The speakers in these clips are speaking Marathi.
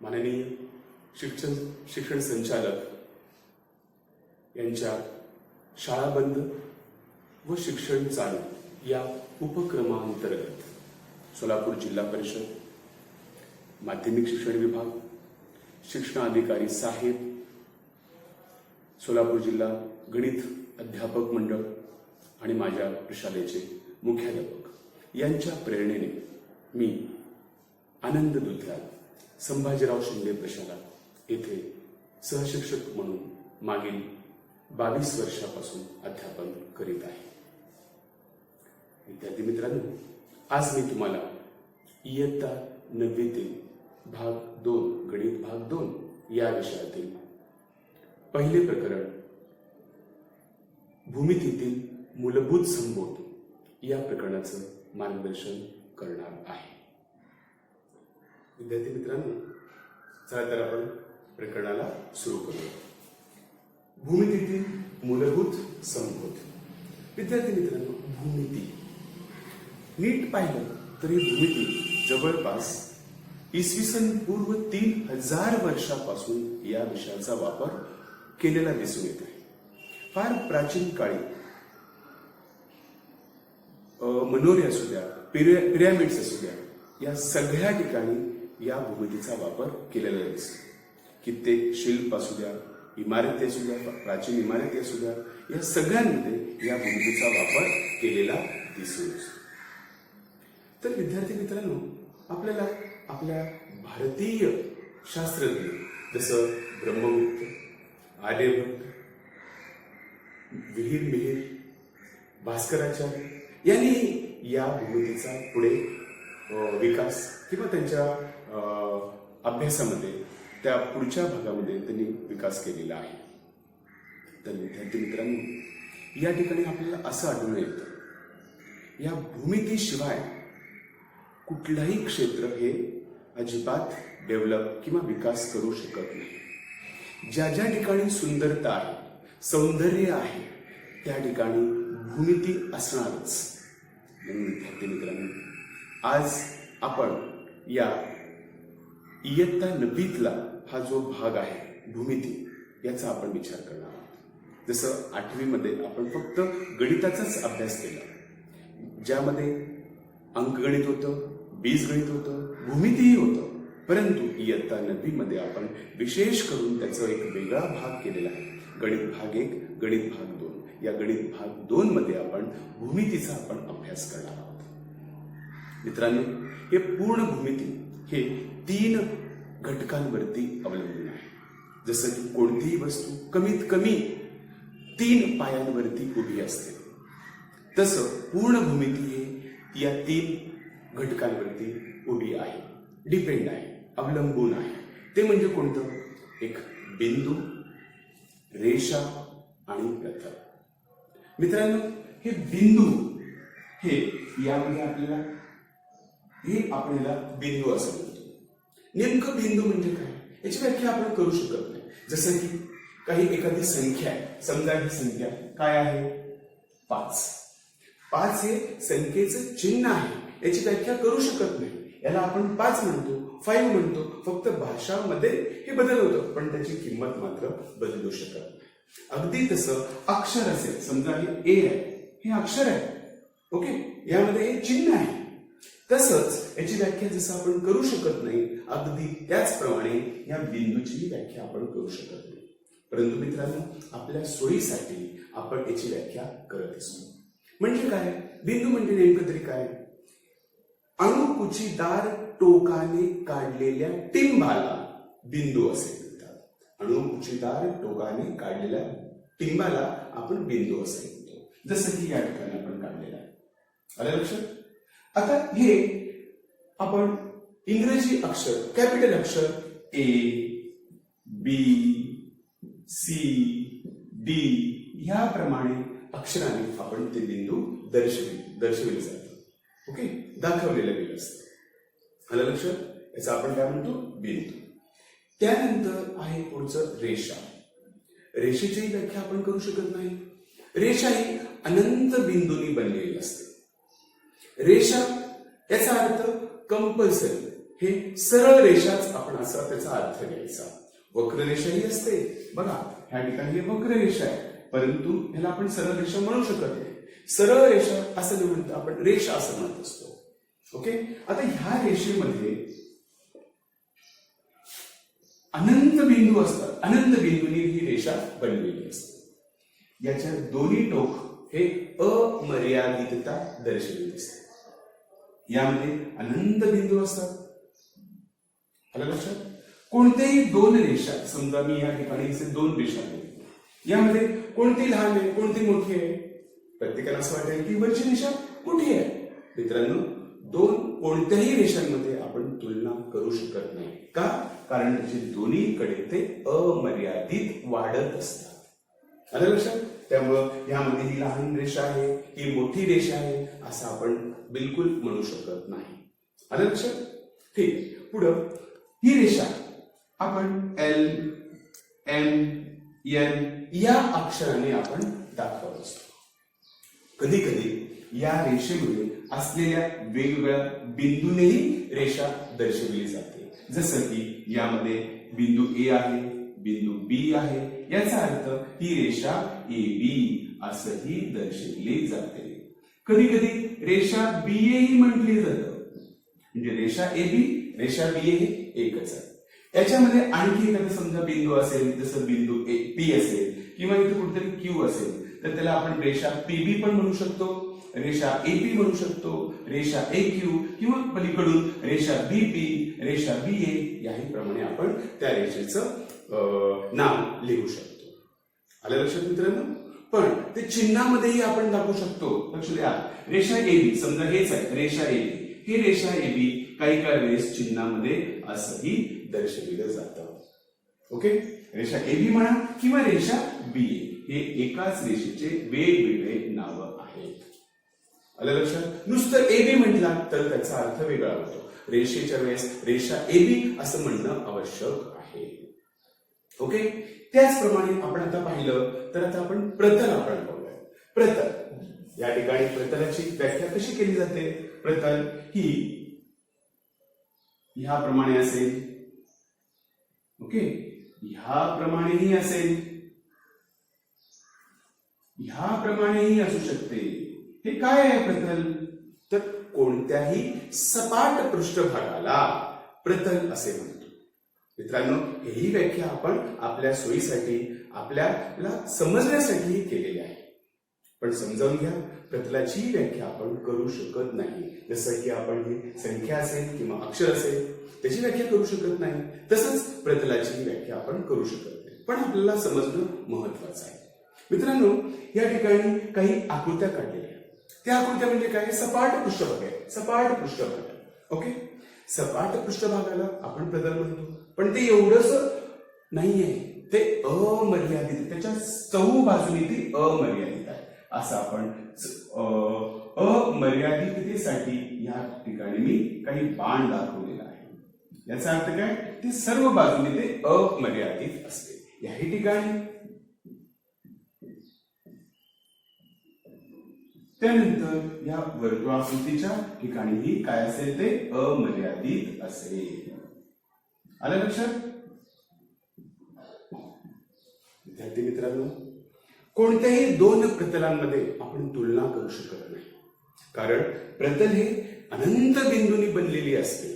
माननीय शिक्षण संचालक यांच्या शाळा बंद व शिक्षण चालू या उपक्रमांतर्गत सोलापूर जिल्हा परिषद माध्यमिक शिक्षण विभाग, शिक्षणाधिकारी साहेब, सोलापूर जिल्हा गणित अध्यापक मंडळ आणि माझ्या प्रशालेचे मुख्याध्यापक यांच्या प्रेरणेने मी आनंद दुधाल संभाजीराव शिंदे प्रशाला येथे सहशिक्षक म्हणून मागील 22 वर्षापासून अध्यापन करीत आहे. विद्यार्थी मित्रांनो, आज मी तुम्हाला इयत्ता 9वी ते भाग 2 गणित भाग 2 या विषयातील पहिले प्रकरण भूमितीतील मूलभूत संबोध या प्रकरणाचं मार्गदर्शन करणार आहे. विद्यार्थी मित्रांनो, चला तर आपण प्रकरणाला सुरू करूया. भूमितीतील मूलभूत संबोध. विद्यार्थी मित्रांनो, भूमिती नीट पाहिलं तरी भूमिती जवळपास इसवी पूर्व 3000 वर्षापासून या विषयाचा वापर केलेला दिसून येत आहे. फार प्राचीन काळी मनोरे असू द्या, पिरॅमिड्स असू द्या, या सगळ्या ठिकाणी या भूमितीचा वापर केलेला दिसतो. कित्येक शिल्प असू द्या, इमारती असू द्या, प्राचीन इमारती असू द्या, या सगळ्यांमध्ये या भूमितीचा वापर केलेला दिसून येतो. तर विद्यार्थी मित्रांनो, आपल्याला आपल्या भारतीय शास्त्रज्ञ जसं ब्रह्मगुप्त, आर्यभट्ट, विहीर मिहीर, भास्कराचार्य यांनी या भूमितीचा पुढे विकास किंवा त्यांच्या अभ्यासामध्ये त्या पुढच्या भागामध्ये त्यांनी विकास केलेला आहे. तर विद्यार्थी मित्रांनो, या ठिकाणी आपल्याला असं आढळून येतं, या भूमितीशिवाय कुठलाही क्षेत्र हे अजिबात डेव्हलप किंवा विकास करू शकत नाही. ज्या ज्या ठिकाणी सुंदरता आहे, सौंदर्य आहे, त्या ठिकाणी भूमिती असणारच. म्हणून विद्यार्थी मित्रांनो, आज आपण या इयत्ता 9वीतला हा जो भाग आहे भूमिती, याचा आपण विचार करणार आहोत. जसं 8वीमध्ये आपण फक्त गणिताचाच अभ्यास केला, ज्यामध्ये अंकगणित होतं, बीजगणित होतं, भूमितीही होतं. परंतु इयत्ता 9वीमध्ये आपण विशेष करून त्याचा एक वेगळा भाग केलेला आहे, गणित भाग 1, गणित भाग 2. या गणित भाग 2 मध्ये आपण भूमितीचा आपण अभ्यास करणार आहोत. मित्रांनो, हे पूर्ण भूमिती हे 3 घटकांवरती अवलंबून आहे. जसं की कोणतीही वस्तू कमीत कमी 3 पायांवरती उभी असते, तसं पूर्ण भूमिती हे या 3 घटकांवरती उभी आहे, डिपेंड आहे, अवलंबून आहे. ते म्हणजे कोणतं? एक बिंदू, रेषा आणि प्रतल. मित्रांनो, हे बिंदू हे यामध्ये आपल्याला बिंदू असं म्हणतो. नेमकं बिंदू म्हणजे काय, याची व्याख्या आपण करू शकत नाही. जसं की काही एखादी संख्या आहे, समजा ही संख्या काय आहे? 5. 5 हे संख्येचं चिन्ह आहे, याची व्याख्या करू शकत नाही. याला आपण 5 म्हणतो, 5 म्हणतो. फक्त भाषामध्ये हे बदल होतं, पण त्याची किंमत मात्र बदलू शकत नाही. अगदी तसं अक्षर असेल, समजा हे ए आहे, हे अक्षर आहे, ओके, यामध्ये हे चिन्ह आहे. तसंच याची व्याख्या जसं आपण करू शकत नाही, अगदी त्याचप्रमाणे या बिंदूची व्याख्या आपण करू शकत नाही. परंतु मित्रांनो, आपल्या सोयीसाठी आपण याची व्याख्या करत असतो. म्हणजे काय? बिंदू म्हणजे नेमकं तरी काय? अणुकुचीदार टोकाने काढलेल्या टिंबाला बिंदू असे म्हणतात. अणुकुचीदार टोकाने काढलेल्या टिंबाला आपण बिंदू असे म्हणतो, जसं की या ठिकाणी आपण काढलेला आहे. आलं लक्षात? आता हे आपण इंग्रजी अक्षर, कॅपिटल अक्षर ए, बी, सी, डी ह्याप्रमाणे अक्षराने आपण ते बिंदू दर्शविले जातात. ओके, दाखवलेलं गेलं असतं. आलं लक्षात? याचा आपण काय म्हणतो? बिंदू. त्यानंतर आहे पुढचं रेषा. रेषेची व्याख्या आपण करू शकत नाही. रेषा ही अनंत बिंदूंनी बनलेली असते. रेषा याचा अर्थ कंपल्सरी, हे सरळ रेषाच आपण असा त्याचा अर्थ घ्यायचा. वक्ररेषाही असते बघा, ह्या ठिकाणी हे वक्ररेषा आहे, परंतु ह्याला आपण सरळ रेषा म्हणू शकत नाही. सरळ रेषा असं न म्हणता आपण रेषा असं म्हणत असतो. ओके, आता ह्या रेषेमध्ये अनंत बिंदू असतात. अनंत बिंदूंनी ही रेषा बनलेली असते. याच्या दोन्ही टोक हे अमर्यादितता दर्शवित असते. यामध्ये अनंत बिंदू असतात. आलं लक्षात? कोणत्याही दोन रेषा, समजा मी या ठिकाणी इथे दोन रेषा आहेत, यामध्ये कोणती लहान आहे कोणती मोठी आहे? प्रत्येकाला असं वाटेल की वरची रेषा मोठी आहे. मित्रांनो, दोन कोणत्याही रेषांमध्ये आपण तुलना करू शकत नाही. का? कारण त्याचे दोन्हीकडे ते अमर्यादित वाढत असतात. आलं लक्षात? त्यामुळं यामध्ये ही लहान रेषा आहे ही मोठी रेषा आहे असं आपण बिलकुल म्हणू शकत नाही. आलं लक्षात? ठीक. पुढं ही रेषा आपण एल, एम, एन या अक्षराने आपण दाखवत असतो. कधी कधी या रेषेमध्ये असलेल्या वेगवेगळ्या बिंदूनेही रेषा दर्शविली जाते. जसं की यामध्ये बिंदू ए आहे, बिंदू बी आहे, याचा अर्थ ही रेषा ए बी असंही दर्शविली जाते. कधी कधी रेषा बी ए ही म्हटली जातं. म्हणजे रेषा ए बी, रेषा बी ए हे एकच आहे. याच्यामध्ये आणखी एखादा समजा बिंदू असेल, जसं बिंदू पी असेल किंवा इथे कुठेतरी क्यू असेल, तर त्याला आपण रेषा पीबी पण म्हणू शकतो, रेषा एपी म्हणू शकतो, रेषा ए क्यू किंवा पलीकडून रेषा बीपी, रेषा बी ए याही प्रमाणे आपण त्या रेषेचं नाव लिहू शकतो. आलं लक्षात मित्रांनो? पण ते चिन्हामध्येही आपण दाखवू शकतो. लक्ष द्या, रेषा एबी समजा हेच आहे रेषा एबी, ही रेषा एबी काही वेळेस चिन्हामध्ये असंही दर्शविलं जातं. ओके, रेषा एबी म्हणा किंवा रेषा बी हे एकाच रेषेचे वेगवेगळे नाव आहेत. आलं लक्षात? नुसतं एबी म्हटला तर त्याचा अर्थ वेगळा होतो. रेषेच्या वेळेस रेषा एबी असं म्हणणं आवश्यक आहे. ओके, त्याचप्रमाणे आपण आता पाहिलं तर आता आपण प्रतल आपण पाहूया. प्रतल या ठिकाणी प्रतलाची व्याख्या कशी केली जाते? प्रतल ही ह्याप्रमाणे असेल. ओके, ह्याप्रमाणेही असेल, ह्याप्रमाणेही असू शकते. हे काय आहे प्रतल? तर कोणत्याही सपाट पृष्ठभागाला प्रतल असे म्हणतो. मित्रांनो, ही व्याख्या आपण आपल्या सोयीसाठी आपल्याला समजण्यासाठी केलेली आहे. पण समजावून घ्या, प्रतलाची व्याख्या आपण करू शकत नाही. जसं की आपण ही संख्या असेल किंवा अक्षर असेल त्याची व्याख्या करू शकत नाही, तसंच प्रतलाची व्याख्या आपण करू शकत नाही. पण आपल्याला समजणं महत्वाचं आहे. मित्रांनो, या ठिकाणी काही आकृत्या काढलेल्या आहेत. त्या आकृत्या म्हणजे काय? सपाट पृष्ठभाग आहे. सपाट पृष्ठभाग. ओके, सपाट पृष्ठभागाला आपण प्रतल म्हणतो. पण ते एवढंच नाहीये, ते अमर्यादित, त्याच्या चहू बाजूने ती अमर्यादित आहे. असं आपण अमर्यादिततेसाठी या ठिकाणी मी काही बाण दाखवलेला आहे. याचा अर्थ काय? ते सर्व बाजूने ते अमर्यादित असते. याही ठिकाणी त्यानंतर या वर्तुळाकृतीच्या ठिकाणीही काय असेल? ते अमर्यादित असेल. आलं लक्षात? विद्यार्थी मित्रांनो, कोणत्याही दोन प्रतलांमध्ये आपण तुलना करू शकत नाही. कारण प्रतल हे अनंत बिंदूंनी बनलेली असते.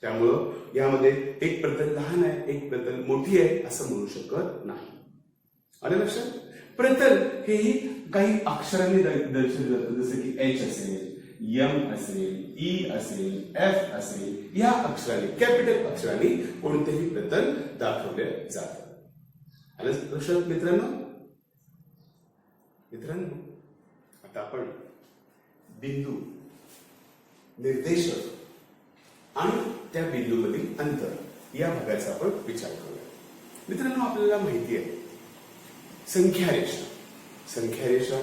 त्यामुळं यामध्ये एक प्रतल लहान आहे, एक प्रतल मोठी आहे असं म्हणू शकत नाही. आलं लक्षात? प्रतल हेही काही अक्षरांनी दर्शवलं जातं. जसं की एच असेल, एम असेल, ई असेल, एफ असेल, या अक्षराने, कॅपिटल अक्षराने कोणतेही प्रतल दाखवले जातं. आलं लक्षात मित्रांनो? मित्रांनो, आता आपण बिंदू, निर्देशक आणि त्या बिंदूमधील अंतर या भागाचा आपण विचार करूया. मित्रांनो, आपल्याला माहिती आहे संख्यारेषा. संख्यारेषा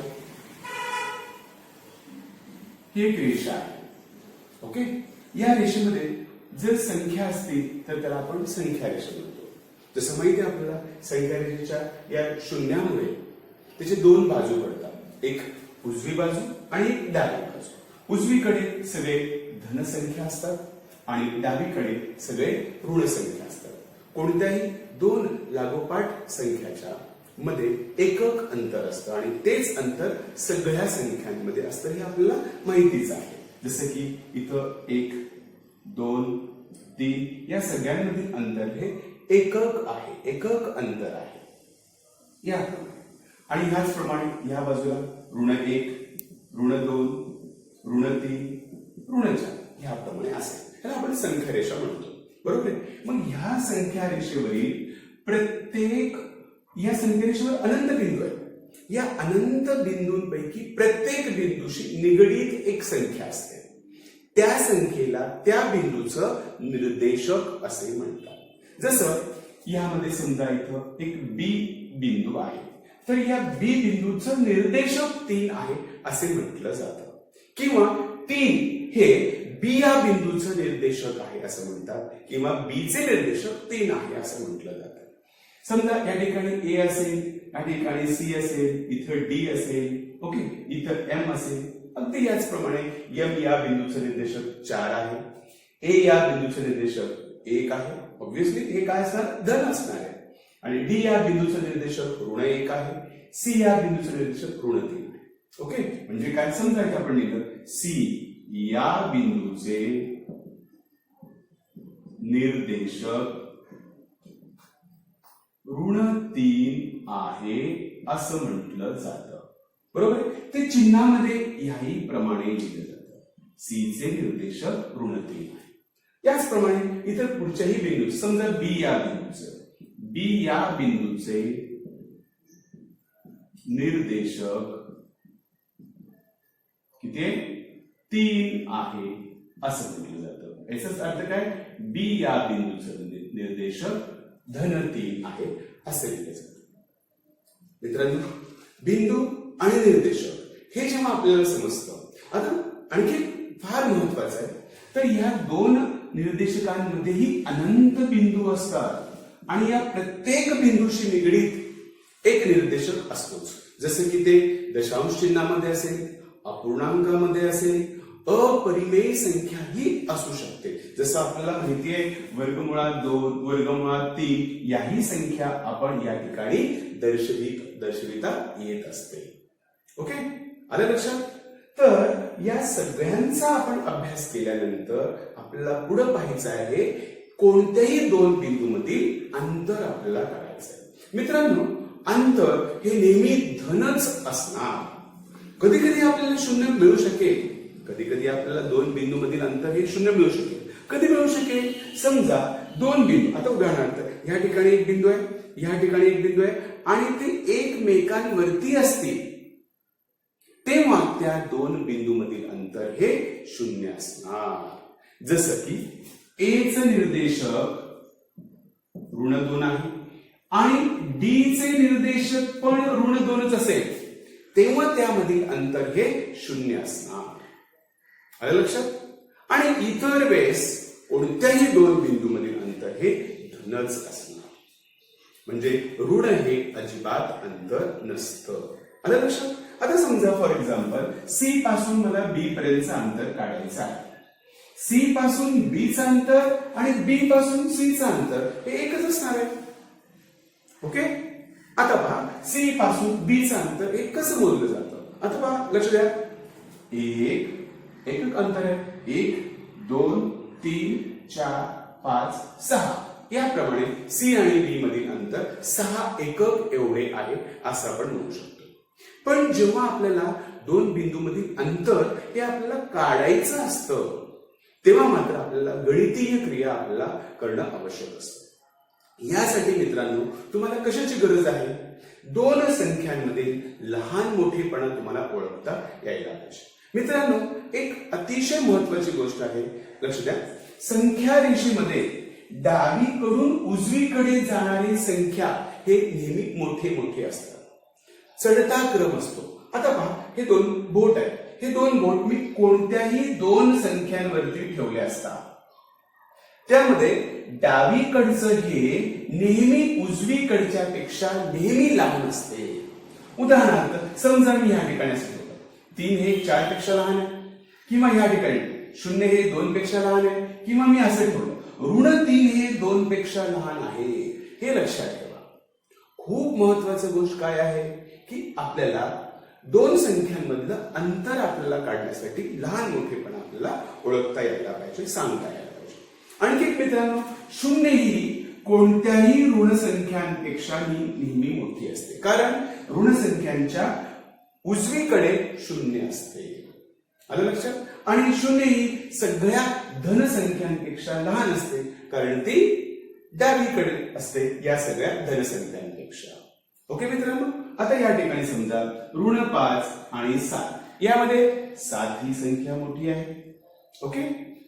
ही एक रेषा आहे. ओके, या रेषेमध्ये जर संख्या असतील तर त्याला आपण संख्यारेषा म्हणतो. जसं माहिती आहे आपल्याला, संख्यारेषेच्या या शून्यामुळे त्याचे दोन बाजू पडतात, एक उजवी बाजू आणि एक डावी बाजू. उजवीकडे सगळे धनसंख्या असतात आणि डावीकडे सगळे ऋण संख्या असतात. कोणत्याही दोन लागोपाठ संख्याच्या मध्ये एकक अंतर असतं आणि तेच अंतर सगळ्या संख्यांमध्ये असतं हे आपल्याला माहितीच आहे. जसं की इथं 1, 2, 3 या सगळ्यांमधील अंतर हे एकक आहे, एकक अंतर आहे. याप्रमाणे आणि ह्याचप्रमाणे या बाजूला ऋण 1, ऋण 2, ऋण 3, ऋण 4 ह्याप्रमाणे असेल. त्याला आपण संख्या रेषा म्हणतो. बरोबर आहे. मग ह्या संख्या रेषेवरील प्रत्येक या संख्या रेषेवर अनंत बिंदू आहे. या अनंत बिंदूंपैकी प्रत्येक बिंदूशी निगडीत एक संख्या असते. त्या संख्येला त्या बिंदूचं निर्देशक असे म्हणतात. जसं यामध्ये समजा इथं एक बी बिंदू आहे तर या बी बिंदूचं निर्देशक 3 आहे असे म्हटलं जातं. किंवा 3 हे बी या बिंदूचं निर्देशक आहे असं म्हणतात किंवा बी चे निर्देशक 3 आहे असं म्हटलं जातं. समजा या ठिकाणी ए असेल, या ठिकाणी सी असेल, इथं डी असेल, ओके, इथं एम असेल. अगदी याचप्रमाणे एम या बिंदूचं निर्देशक 4 आहे, ए या बिंदूचं निर्देशक 1 आहे. ऑब्व्हियसली हे काय असणार, धन असणार आहे. आणि डी या बिंदूचं निर्देशक ऋण 1 आहे, सी या बिंदूचं निर्देशक ऋण 3 आहे. ओके, म्हणजे काय समजायचं आपण लिहिलं, सी या बिंदूचे निर्देशक ऋण 3 आहे असं म्हटलं जातं. बरोबर. ते चिन्हामध्ये याही प्रमाणे लिहिलं जातं. सी चे निर्देशक ऋण 3 आहे. याचप्रमाणे इतर पुढच्याही बिंदू समजा बी या बिंदूचे निर्देशक किती 3 आहे असं म्हटलं जातं. याचाच अर्थ काय, बी या बिंदूचं निर्देशक धन 3 आहे असे लिहिले जातं. मित्रांनो, बिंदू आणि निर्देशक हे जेव्हा आपल्याला समजतं, आता आणखी फार महत्वाचं आहे, तर या दोन निर्देशकांमध्येही अनंत बिंदू असतात आणि या प्रत्येक बिंदूशी निगडीत एक निर्देशक असतोच. जसं की ते दशांश चिन्हामध्ये असेल, अपूर्णांकामध्ये असेल, अपरिमेय संख्याही असू शकते. जसं आपल्याला माहिती आहे वर्गमुळात 2, वर्गमुळात 3 याही संख्या आपण या ठिकाणी दर्शविता येत असते. ओके, आलं लक्षात? तर या सगळ्यांचा आपण अभ्यास केल्यानंतर आपल्याला पुढे पाहायचं आहे कोणत्याही दोन बिंदूमधील अंतर आपल्याला काढायचं आहे. मित्रांनो, अंतर हे नेहमी धनच असणार. कधी कधी आपल्याला शून्य मिळू शकेल, कधी कधी आपल्याला दोन बिंदूमधील अंतर हे शून्य मिळू शकेल. कधी मिळू शकेल, समजा दोन बिंदू, आता उदाहरणार्थ या ठिकाणी एक बिंदू आहे, या ठिकाणी एक बिंदू आहे आणि ते एकमेकांवरती असतील, तेव्हा त्या दोन बिंदूमधील अंतर हे शून्य असणार. जसं की ए चे निर्देशक ऋण 2 आहे आणि डी चे निर्देशक पण ऋण 2च असेल, तेव्हा त्यामधील अंतर हे शून्य असणार. आलं लक्षात? आणि इतर वेळेस कोणत्याही दोन बिंदूमधील अंतर हे धनच असणार. म्हणजे ऋण हे अजिबात अंतर नसतं. आलं लक्षात? आता समजा फॉर एक्झाम्पल सी पासून मला बी पर्यंतचं अंतर काढायचं आहे. सी पासून बी चं अंतर आणि बी पासून सी चं अंतर हे एकच असणार आहे. ओके, आता पहा सी पासून बी चं अंतर हे कसं मोजलं जातं. आता पहा, लक्ष द्या, एकक अंतर आहे. 1, 2, 3, 4, 5, 6 याप्रमाणे सी आणि बी मधील अंतर 6 एकक एवढे आहे असं आपण म्हणू शकतो. पण जेव्हा आपल्याला दोन बिंदूमधील अंतर हे आपल्याला काढायचं असतं, तेव्हा मात्र आपल्याला गणितीय क्रिया आपल्याला करणं आवश्यक असतं. यासाठी मित्रांनो तुम्हाला कशाची गरज आहे, दोन संख्यांमध्ये लहान मोठेपणा तुम्हाला ओळखता यायला पाहिजे. मित्रांनो, एक अतिशय महत्वाची गोष्ट आहे, लक्ष द्या. संख्या रेषेमध्ये डावीकडून उजवीकडे जाणारी संख्या हे नेहमी मोठे मोठे असतात, चढता क्रम असतो. आता पहा, हे दोन बोट आहेत, हे दोन बोट मी कोणत्याही दोन संख्यांवरती ठेवले असता, त्यामध्ये डावीकडचं हे नेहमी उजवीकडच्या पेक्षा नेहमी लहान असते. उदाहरणार्थ समजा मी या ठिकाणी असतो 3 हे 4 पेक्षा लहान आहे, किंवा या ठिकाणी 0 हे 2 पेक्षा लहान आहे, किंवा मी असं ठेवलं ऋण 3 हे 2 पेक्षा लहान आहे, हे लक्षात ठेवा. खूप महत्वाची गोष्ट काय आहे की आपल्याला दोन संख्यांमधलं अंतर आपल्याला काढण्यासाठी लहान मोठेपणा आपल्याला ओळखता यायला पाहिजे, सांगता यायला पाहिजे. आणखी एक मित्रांनो, 0 ही कोणत्याही ऋण संख्यांपेक्षा नेहमी मोठी असते, कारण ऋण संख्यांच्या उजवीकडे 0 असते. आलं लक्षात? आणि 0 ही सगळ्या धन संख्यांपेक्षा लहान असते, कारण ती डावीकडे असते या सगळ्या धन संख्यांपेक्षा. ओके मित्रांनो, आता या ठिकाणी समजा ऋण 5 आणि 7 यामध्ये 7 ही संख्या मोठी आहे. ओके,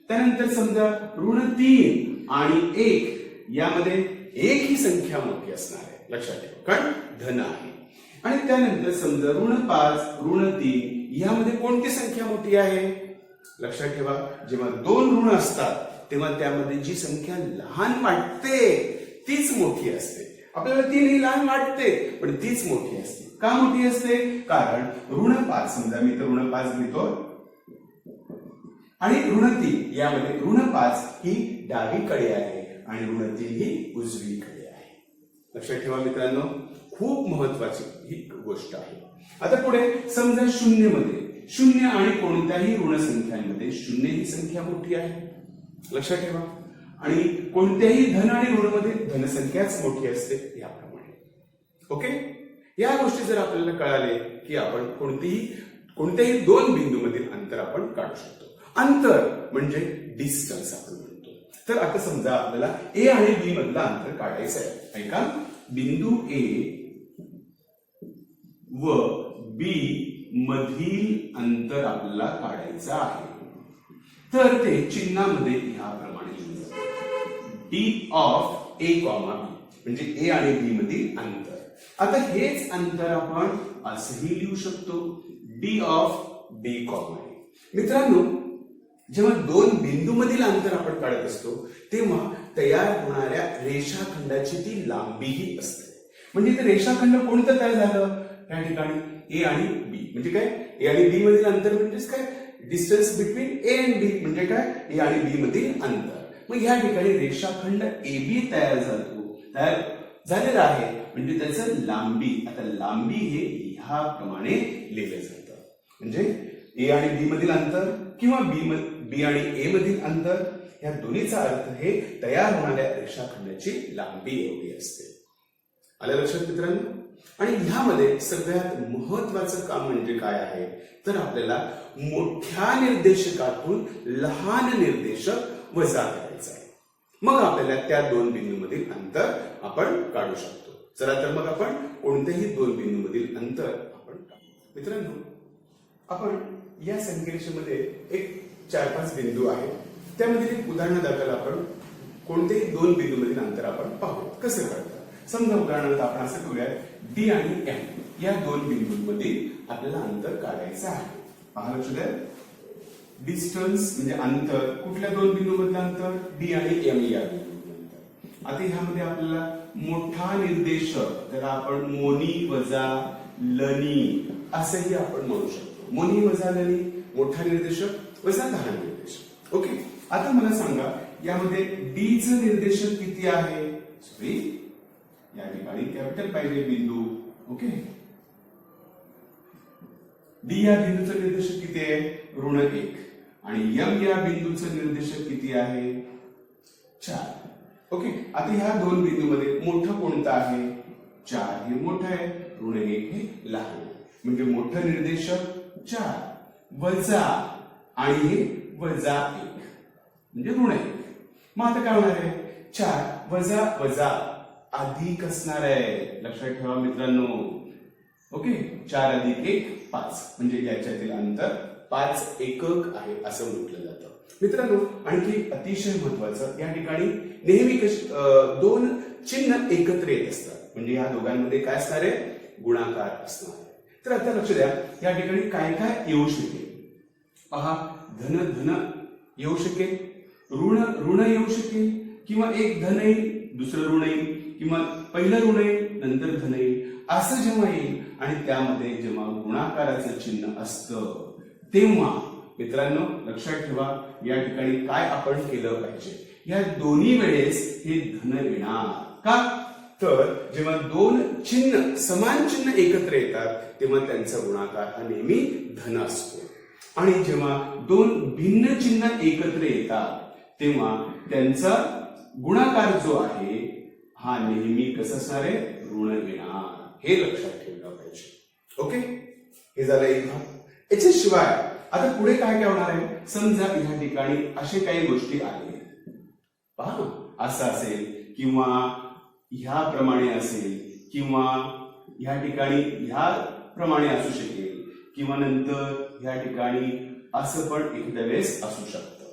त्यानंतर समजा ऋण 3 आणि 1 यामध्ये 1 ही संख्या मोठी असणार आहे, लक्षात ठेवा, कारण धन आहे. आणि त्यानंतर समजा ऋण 5 ऋण 3 यामध्ये कोणती संख्या मोठी आहे? लक्षात ठेवा, जेव्हा 2 ऋण असतात तेव्हा त्यामध्ये जी संख्या लहान वाटते तीच मोठी असते. आपल्याला 3 ही लहान वाटते पण तीच मोठी असते. का मोठी असते? कारण ऋण 5 समजा मी तर ऋण 5 घेतो आणि ऋण 3 यामध्ये ऋण 5 ही डावीकडे आहे आणि ऋण 3 ही उजवीकडे आहे. लक्षात ठेवा मित्रांनो, खूप महत्वाची ही गोष्ट आहे. आता पुढे समजा 0 मध्ये 0 आणि कोणत्याही ऋण संख्यांमध्ये 0 ही संख्या मोठी आहे, लक्षात ठेवा. आणि कोणत्याही धन आणि ऋण मध्ये धनसंख्याच मोठी असते याप्रमाणे. ओके, या गोष्टी जर आपल्याला कळाले की आपण कोणत्याही 2 बिंदूमधील अंतर आपण काढू शकतो. अंतर म्हणजे डिस्टन्स आपण म्हणतो. तर आता समजा आपल्याला ए आणि बी मधलं अंतर काढायचं आहे. ऐका, बिंदू ए व बी मधील अंतर आपल्याला काढायचं आहे. तर ते चिन्हामध्ये ह्याप्रमाणे लिहिलं जातं, डी ऑफ ए कॉमा बी, म्हणजे ए आणि बी मधील अंतर. आता हेच अंतर आपण असंही लिहू शकतो, डी ऑफ बी कॉमा ए. मित्रांनो, जेव्हा 2 बिंदू मधील अंतर आपण काढत असतो तेव्हा तयार होणाऱ्या रेषाखंडाची ती लांबीही असते. म्हणजे ते रेषाखंड कोणतं तयार झालं या ठिकाणी? ए आणि बी. म्हणजे काय? ए आणि बी मधील अंतर म्हणजेच काय? डिस्टन्स बिटवीन ए अँड बी. म्हणजे काय? ए आणि बी मधील अंतर. मग या ठिकाणी रेषाखंड ए बी तयार झालेला आहे, म्हणजे त्याचं लांबी. आता लांबी हे ह्याप्रमाणे लिहिलं जातं, म्हणजे ए आणि बी मधील अंतर किंवा बी आणि ए मधील अंतर, या दोन्हीचा अर्थ हे तयार होणाऱ्या रेषाखंडाची लांबी एवढी असते. आलं लक्षात मित्रांनो? आणि ह्यामध्ये सगळ्यात महत्वाचं काम म्हणजे काय आहे तर आपल्याला मोठ्या निर्देशकातून लहान निर्देशक वजा करायचा आहे. मग आपल्याला त्या 2 बिंदूमधील अंतर आपण काढू शकतो. चला तर मग आपण कोणत्याही 2 बिंदूमधील अंतर आपण काढू. मित्रांनो, आपण या संख्येमध्ये एक 4-5 बिंदू आहेत, त्यामधील एक उदाहरणादाखल आपण कोणत्याही 2 बिंदूमधील अंतर आपण पाहू कसं करतात. समजा उदाहरणार्थ आपण असं करूया, डी आणि एम या 2 बिंदूंमध्ये आपल्याला अंतर काढायचं आहे. पहा, लक्ष द्या, डिस्टन्स म्हणजे अंतर, कुठल्या 2 बिंदूमधलं अंतर? डी आणि एम या बिंदूमधलं अंतर. आता ह्यामध्ये आपल्याला मोठा निर्देशक, त्याला आपण मोनी वजा लनी असंही आपण म्हणू शकतो. मोनी वजा लनी, मोठा निर्देशक वजा लहान निर्देशक. ओके, आता मला सांगा यामध्ये डी चं निर्देशक किती आहे? सॉरी, या ठिकाणी कॅपिटल पाहिजे बिंदू. ओके, डी या बिंदूचं निर्देशक किती आहे? ऋण 1. आणि एम या बिंदूचं निर्देशक किती आहे? 4. ओके, आता ह्या 2 बिंदूमध्ये मोठं कोणतं आहे? 4 हे मोठं आहे, ऋण 1 हे लहान आहे. म्हणजे मोठं निर्देशक 4 वजा आणि हे वजा 1 म्हणजे ऋण 1. मग आता काय होणार आहे? 4 वजा वजा अधिक असणार आहे. लक्षात ठेवा मित्रांनो. ओके, 4 अधिक 1 5, म्हणजे याच्यातील अंतर 5 एकक आहे असं म्हटलं जातं. मित्रांनो, आणखी अतिशय महत्वाचं, या ठिकाणी नेहमी 2 चिन्ह एकत्र येत असतात, म्हणजे या दोघांमध्ये काय असणार आहे? गुणाकार असणार आहे. तर आता लक्ष द्या, या ठिकाणी काय काय येऊ शकेल पहा. धन धन येऊ शकेल, ऋण ऋण येऊ शकेल, किंवा एक धन येईल दुसरं ऋण येईल, किंवा पहिलं ऋण येईल नंतर धन येईल. असं जेव्हा येईल आणि त्यामध्ये जेव्हा गुणाकाराचं चिन्ह असतं तेव्हा मित्रांनो लक्षात ठेवा, या ठिकाणी काय आपण केलं पाहिजे, या दोन्ही वेळेस हे धन येणार. का तर जेव्हा दोन चिन्ह समान चिन्ह एकत्र येतात तेव्हा त्यांचा गुणाकार हा नेहमी धन असतो, आणि जेव्हा दोन भिन्न चिन्ह एकत्र येतात तेव्हा त्यांचा गुणाकार जो आहे हा नेहमी कसं असणार आहे, ऋण येणार. हे लक्षात ठेवलं पाहिजे. ओके, हे झालं एक भाग. याच्याशिवाय आता पुढे काय काय होणार आहे, समजा या ठिकाणी असे काही गोष्टी आले, पहा असं असेल किंवा ह्याप्रमाणे असेल किंवा ह्या ठिकाणी ह्या प्रमाणे असू शकेल किंवा नंतर ह्या ठिकाणी असं पण एखाद्या वेळेस असू शकतं.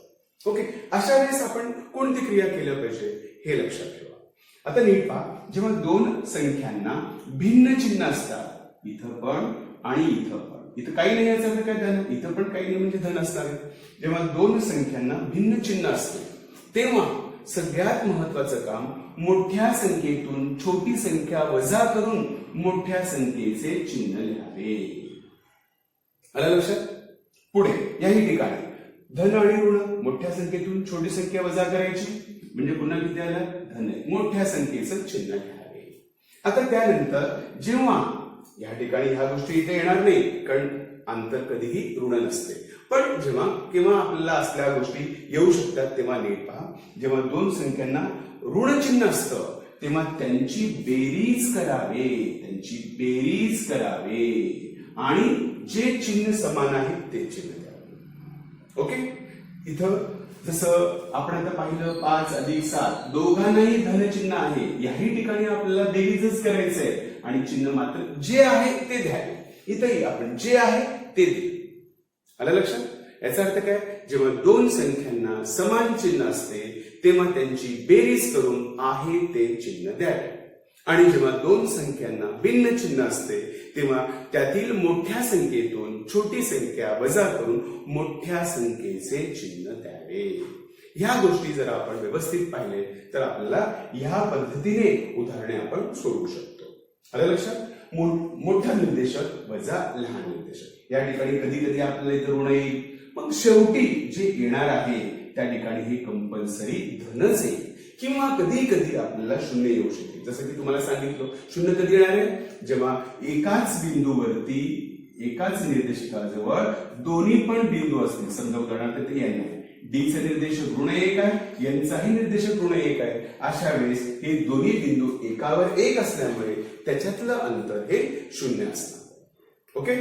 ओके, अशा वेळेस आपण कोणती क्रिया केलं पाहिजे हे लक्षात ठेवा. आता नीट पहा, जेव्हा दोन संख्यांना भिन्न चिन्ह असतात, इथं पण आणि इथं पण, इथं काही नाही याचा अर्थ काय धन, इथं पण काही नाही म्हणजे धन असणार आहे. जेव्हा दोन संख्यांना भिन्न चिन्ह असते तेव्हा सगळ्यात महत्वाचं काम मोठ्या संख्येतून छोटी संख्या वजा करून मोठ्या संख्येचे चिन्ह लिहावे. आलं लक्षात? पुढे याही ठिकाणी धन आणि ऋण, मोठ्या संख्येतून छोटी संख्या वजा करायची म्हणजे पुन्हा किती आलं, धन, मोठ्या संख्येचं चिन्ह लिहावे. आता त्यानंतर जेव्हा या ठिकाणी ह्या गोष्टी इथे येणार नाही कारण अंतर कधीही ऋण नसते, पण जेव्हा केव्हा आपल्याला असल्या गोष्टी येऊ शकतात तेव्हा नीट पहा, जेव्हा दोन संख्यांना ऋण चिन्ह असतं तेव्हा त्यांची बेरीज करावे, त्यांची बेरीज करावे आणि जे चिन्ह समान आहे ते चिन्ह द्यावे. ओके, इथं जसं आपण आता पाहिलं 5 अधिक 7 दोघांनाही धनचिन्ह आहे, याही ठिकाणी आपल्याला बेरीजच करायचंय आणि चिन्ह मात्र जे आहे ते द्यावे. इथंही आपण जे आहे ते दे. आलं लक्षात? याचा अर्थ काय, जेव्हा दोन संख्यांना समान चिन्ह असते तेव्हा त्यांची बेरीज करून आहे ते चिन्ह द्यावे, आणि जेव्हा दोन संख्यांना भिन्न चिन्ह असते तेव्हा त्यातील मोठ्या संख्येतून छोटी संख्या वजा करून मोठ्या संख्येचे चिन्ह द्यावे. ह्या गोष्टी जर आपण व्यवस्थित पाहिले तर आपल्याला ह्या पद्धतीने उदाहरणे आपण सोडवू शकतो. आलं लक्षात? मोठा निर्देशक वजा लहान निर्देशक, या ठिकाणी कधी कधी आपल्याला इथं ऋण येईल, मग शेवटी जे येणार आहे त्या ठिकाणी हे कंपल्सरी धनच येईल, किंवा कधी कधी आपल्याला शून्य येऊ शकते. जसं की तुम्हाला सांगितलं, शून्य कधी येणार आहे, जेव्हा एकाच बिंदूवरती एकाच निर्देशकाजवळ दोन्ही पण बिंदू असतील. समजा उदाहरणार्थ ते n आहे, डी चा निर्देशक ऋण 1 आहे, n चाही निर्देशक ऋण 1 आहे. अशा वेळेस हे दोन्ही बिंदू एकावर एक असल्यामुळे त्याच्यातलं अंतर हे शून्य असणार. ओके,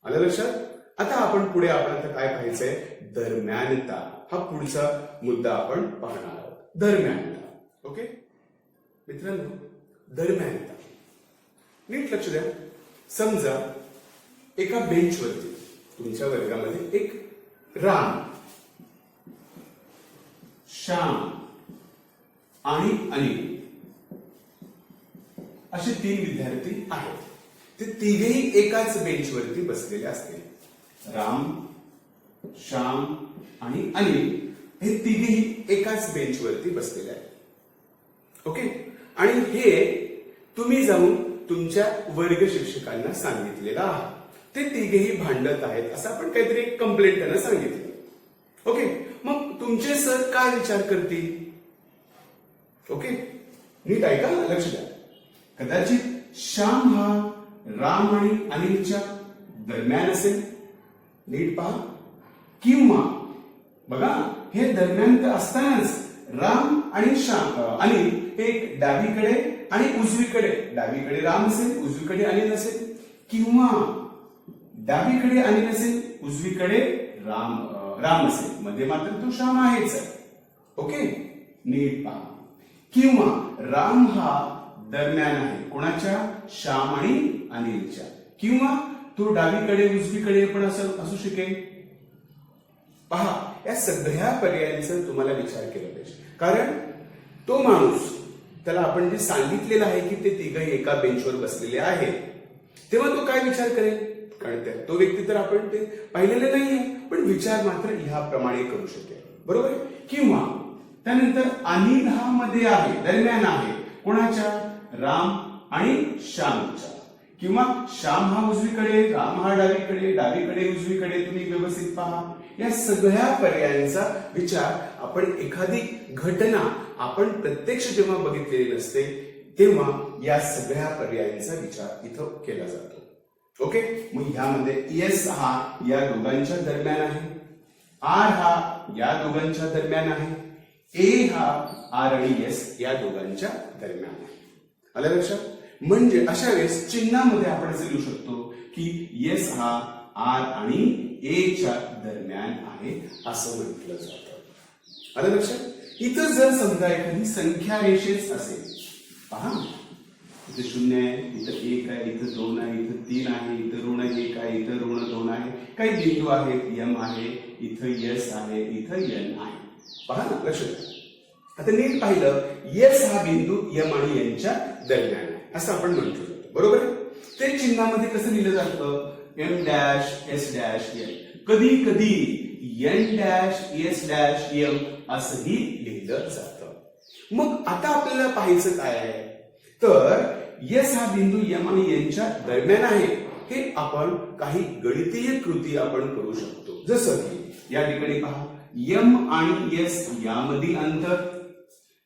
आलं लक्षात? आता आपण पुढे आता काय पाहायचंय, दरम्यानता. हा पुढचा मुद्दा आपण पाहणार आहोत, दरम्यानता. ओके मित्रांनो, दरम्यानता नीट लक्ष द्या. समजा एका बेंचवरती तुमच्या वर्गामध्ये एक राम, श्याम आणि अनिल असे 3 विद्यार्थी आहेत. ते तिघेही एकाच बेंचवरती बसलेले असतील. राम, श्याम आणि अनिल हे तिघेही एकाच बेंचवरती बसलेले आहेत. ओके, आणि हे तुम्ही जाऊन तुमच्या वर्ग शिक्षकांना सांगितलेलं आहे. ते तिघेही भांडत आहेत असं आपण काहीतरी कंप्लेंट त्यांना सांगितलं. ओके, मग तुमचे सर काय विचार करतील? ओके, नीट ऐका, लक्ष द्या. कदाचित श्याम हा राम आणि अनिलच्या दरम्यान असेल, नीट पहा, किंवा बघा हे दरम्यान असतानाच राम आणि अनिल हे डावीकडे आणि उजवीकडे, डावीकडे राम असेल उजवीकडे अनिल असेल, किंवा डावीकडे अनिल असेल उजवीकडे राम असेल, मध्ये मात्र तो श्याम आहेच आहे. ओके, नीट पहा, किंवा राम हा दरम्यान आहे कोणाच्या, श्याम आणि अनिलच्या, किंवा तो डावीकडे उजवीकडे पण असू शकेल. पहा, या सगळ्या पर्यायांचा तुम्हाला विचार केला पाहिजे, कारण तो माणूस त्याला आपण जे सांगितलेलं आहे की ते तिघही एका बेंचवर बसलेले आहेत, तेव्हा तो काय विचार करेल? कारण तो व्यक्ती तर आपण ते पाहिलेले नाहीये, पण विचार मात्र ह्याप्रमाणे करू शकेल. बरोबर? किंवा त्यानंतर अनिल हा मध्ये आहे, दरम्यान आहे कोणाच्या, राम आणि श्यामच्या, किंवा श्याम हा उजवीकडे, राम हा डावीकडे, डावीकडे उजवीकडे. तुम्ही व्यवस्थित पहा, या सगळ्या पर्यायांचा विचार आपण एखादी घटना आपण प्रत्यक्ष जेव्हा बघितलेली नसते तेव्हा या सगळ्या पर्यायांचा विचार इथं केला जातो. ओके, मग ह्यामध्ये एस हा या दोघांच्या दरम्यान आहे, आर हा या दोघांच्या दरम्यान आहे, ए हा आर आणि एस या दोघांच्या दरम्यान आहे. आलं लक्षात? म्हणजे अशा वेळेस चिन्हामध्ये आपण असे लिहू शकतो की एस हा आर आणि ए च्या दरम्यान आहे असं म्हटलं जातं. आलं लक्षात? इथं जर समजा एखादी संख्या रेषेच असेल, पहा इथं 0 आहे, इथं 1 आहे, इथं 2 आहे, इथं 3 आहे, इथं ऋण 1 आहे, इथं ऋण 2 आहे, काही बिंदू आहेत, एम आहे, इथं एस आहे, इथं एन आहे. पहा ना, लक्षात. आता नीट पाहिलं, एस हा बिंदू एम आणि एनच्या दरम्यान आहे असं आपण म्हणतो जातो. बरोबर आहे? ते चिन्हामध्ये कसं लिहिलं जातं? M dash S dash M, कधी कधी N dash S dash M असंही लिहिलं जातं. मग आता आपल्याला पाहायचं काय आहे तर एस हा बिंदू एम आणि एनच्या दरम्यान आहे हे आपण काही गणितीय कृती आपण करू शकतो. जसं की या ठिकाणी पहा, एम आणि एस यामधील अंतर,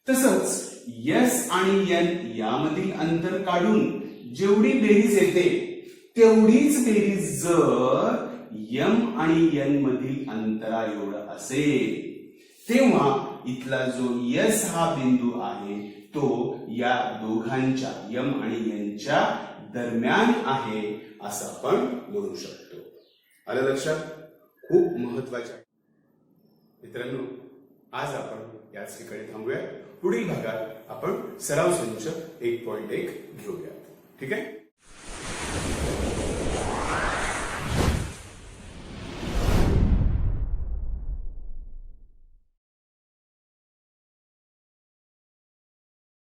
तसंच एस आणि एन यामधील अंतर काढून जेवढी बेरीज येते तेवढीच बेरीज जर एम आणि एन मधील अंतरा एवढं असेल तेव्हा इथला जो एस हा बिंदू आहे तो या दोघांच्या एम आणि एनच्या दरम्यान आहे असं आपण म्हणू शकतो. आलं लक्षात? खूप महत्वाचे आहे मित्रांनो. आज आपण याच ठिकाणी थांबूया. पुढील भागात आपण सराव संच 1.1 घेऊया. ठीक आहे?